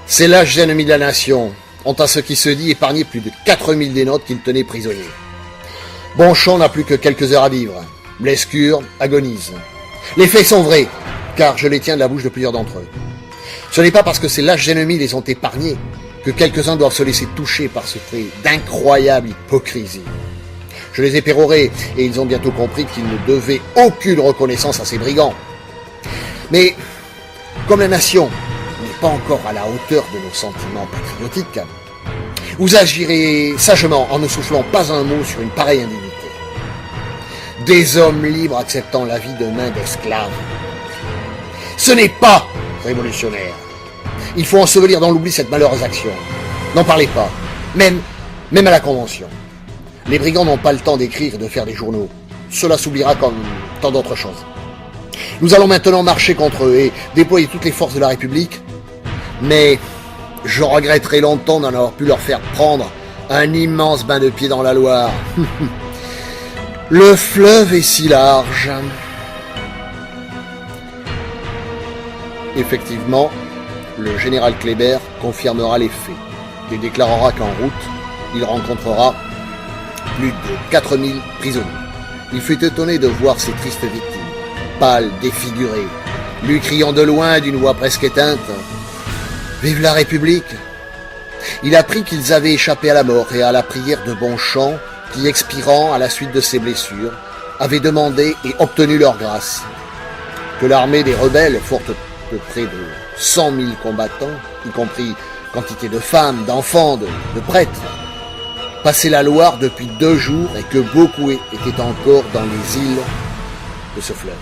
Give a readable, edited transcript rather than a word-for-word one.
Ces lâches ennemis de la nation ont, à ce qui se dit, épargné plus de 4000 des nôtres qu'ils tenaient prisonniers. Bonchamp n'a plus que quelques heures à vivre. Lescure agonise. Les faits sont vrais, car je les tiens de la bouche de plusieurs d'entre eux. Ce n'est pas parce que ces lâches ennemis les ont épargnés que quelques-uns doivent se laisser toucher par ce trait d'incroyable hypocrisie. Je les ai pérorés, et ils ont bientôt compris qu'ils ne devaient aucune reconnaissance à ces brigands. Mais, comme la nation n'est pas encore à la hauteur de nos sentiments patriotiques, vous agirez sagement en ne soufflant pas un mot sur une pareille indignité. Des hommes libres acceptant la vie de main d'esclaves. Ce n'est pas révolutionnaire. Il faut ensevelir dans l'oubli cette malheureuse action. N'en parlez pas, même à la Convention. Les brigands n'ont pas le temps d'écrire et de faire des journaux. Cela s'oubliera comme tant d'autres choses. Nous allons maintenant marcher contre eux et déployer toutes les forces de la République, mais je regretterai longtemps d'en avoir pu leur faire prendre un immense bain de pied dans la Loire. Le fleuve est si large. Effectivement, le général Kléber confirmera les faits et déclarera qu'en route, il rencontrera plus de 4000 prisonniers. Il fut étonné de voir ces tristes victimes, pâles, défigurées, lui criant de loin d'une voix presque éteinte « Vive la République !» Il apprit qu'ils avaient échappé à la mort et à la prière de Bonchamp, qui, expirant à la suite de ses blessures, avait demandé et obtenu leur grâce. Que l'armée des rebelles, forte de près de 100 000 combattants, y compris quantité de femmes, d'enfants, de prêtres, passait la Loire depuis 2 jours et que beaucoup étaient encore dans les îles de ce fleuve.